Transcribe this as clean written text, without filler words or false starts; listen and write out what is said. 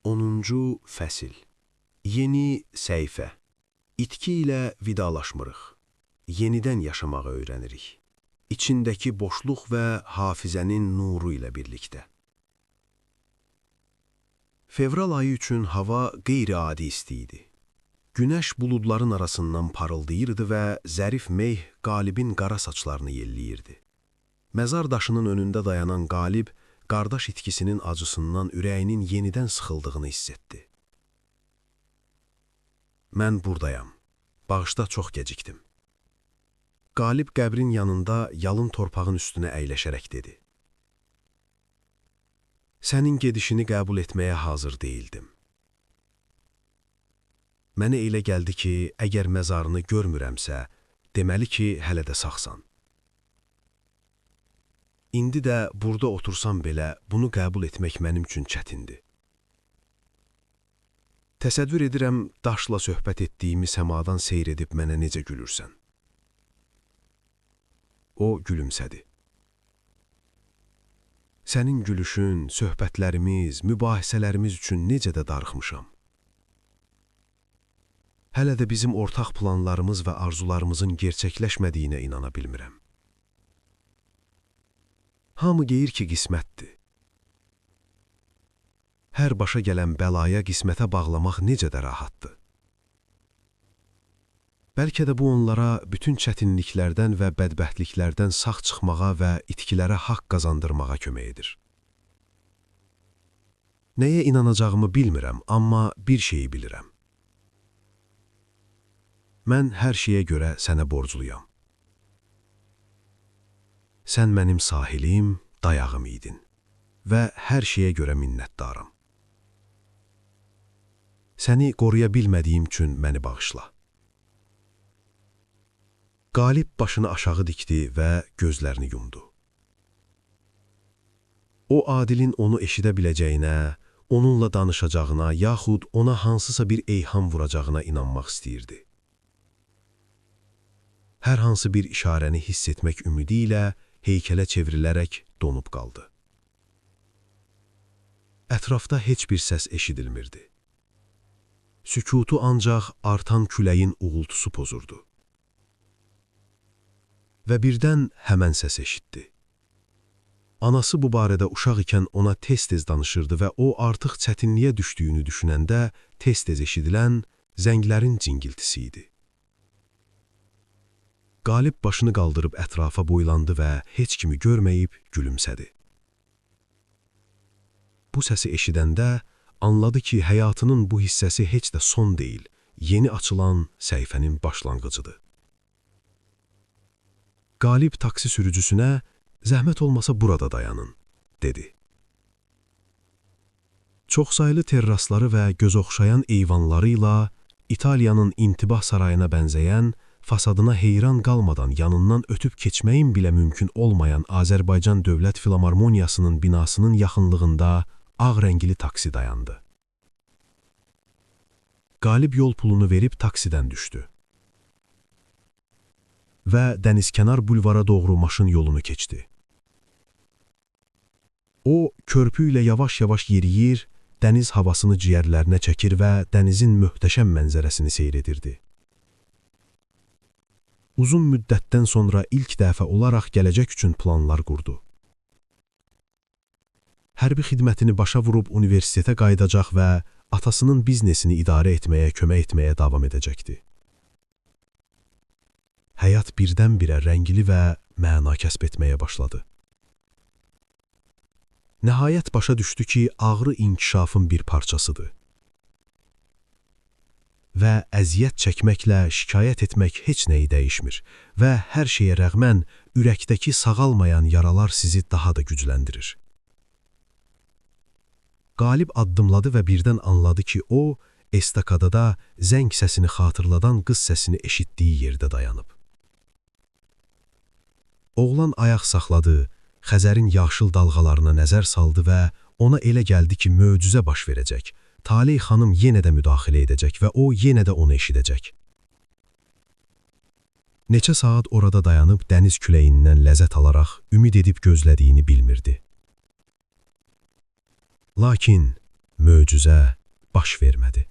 10-cu fəsil. Yeni səhifə. İtki ilə vidalaşmırıq. Yenidən yaşamağı öyrənirik. İçindəki boşluq və hafizənin nuru ilə birlikdə. Fevral ayı üçün hava qeyri-adi isti idi. Günəş buludların arasından parıldayırdı və zərif meyh Qalibin qara saçlarını yelləyirdi. Məzar daşının önündə dayanan Qalib, qardaş itkisinin acısından ürəyinin yenidən sıxıldığını hiss etdi. Mən buradayam. Bağışda çox gecikdim. Qalib qəbrin yanında yalın torpağın üstünə əyləşərək dedi. Sənin gedişini qəbul etməyə hazır deyildim. Mənə elə gəldi ki, əgər məzarını görmürəmsə, deməli ki, hələ də sağsan. İndi də burada otursam belə, bunu qəbul etmək mənim üçün çətindir. Təsəvvür edirəm, daşla söhbət etdiyimi səmadan seyr edib mənə necə gülürsən. O gülümsədi. Sənin gülüşün, söhbətlərimiz, mübahisələrimiz üçün necə də darıxmışam. Hələ də bizim ortaq planlarımız və arzularımızın gerçəkləşmədiyinə inana bilmirəm. Hamı deyir ki, qismətdir. Hər başa gələn bəlaya qismətə bağlamaq necə də rahatdır. Bəlkə də bu onlara bütün çətinliklərdən və bədbəxtliklərdən sağ çıxmağa və itkilərə haqq qazandırmağa kömək edir. Nəyə inanacağımı bilmirəm, amma bir şeyi bilirəm. Mən hər şeyə görə sənə borcluyam. Sən mənim sahilim, dayağım idin və hər şeyə görə minnətdaram. Səni qoruya bilmədiyim üçün məni bağışla. Qalib başını aşağı dikdi və gözlərini yumdu. O, Adilin onu eşidə biləcəyinə, onunla danışacağına, yaxud ona hansısa bir eyham vuracağına inanmaq istəyirdi. Hər hansı bir işarəni hiss etmək ümidi ilə heykələ çevrilərək donub qaldı. Ətrafda heç bir səs eşidilmirdi. Sükutu ancaq artan küləyin uğultusu pozurdu. Və birdən həmən səs eşitdi. Anası bu barədə uşaq ikən ona tez-tez danışırdı və o artıq çətinliyə düşdüyünü düşünəndə tez-tez eşidilən zənglərin cingiltisi idi. Qalib başını qaldırıb ətrafa boylandı və heç kimi görməyib gülümsədi. Bu səsi eşidəndə anladı ki, həyatının bu hissəsi heç də son deyil, yeni açılan səhifənin başlanğıcıdır. Qalib taksi sürücüsünə, zəhmət olmasa burada dayanın, dedi. Çoxsaylı terrasları və gözoxşayan eyvanları ilə İtaliyanın intibah sarayına bənzəyən, fasadına heyran qalmadan yanından ötüb keçməyin belə mümkün olmayan Azərbaycan Dövlət Filarmoniyasının binasının yaxınlığında ağ rəngli taksi dayandı. Qalib yol pulunu verib taksidən düşdü. Və dənizkənar bulvara doğru maşın yolunu keçdi. O, körpü ilə yavaş-yavaş yeriyir, dəniz havasını ciyərlərinə çəkir və dənizin möhtəşəm mənzərəsini seyr edirdi. Uzun müddətdən sonra ilk dəfə olaraq gələcək üçün planlar qurdu. Hərbi xidmətini başa vurub universitetə qayıdacaq və atasının biznesini idarə etməyə, kömək etməyə davam edəcəkdi. Həyat birdən-birə rəngli və məna kəsb etməyə başladı. Nəhayət başa düşdü ki, ağrı inkişafın bir parçasıdır. Və əziyyət çəkməklə şikayət etmək heç nəyi dəyişmir və hər şeyə rəğmən ürəkdəki sağalmayan yaralar sizi daha da gücləndirir. Qalib addımladı və birdən anladı ki, o, estakadada zəng səsini xatırladan qız səsini eşitdiyi yerdə dayanıb. Oğlan ayaq saxladı, Xəzərin yaşıl dalğalarına nəzər saldı və ona elə gəldi ki, möcüzə baş verəcək. Talih xanım yenə də müdaxilə edəcək və o yenə də onu eşidəcək. Neçə saat orada dayanıb dəniz küləyindən ləzzət alaraq ümid edib gözlədiyini bilmirdi. Lakin möcüzə baş vermədi.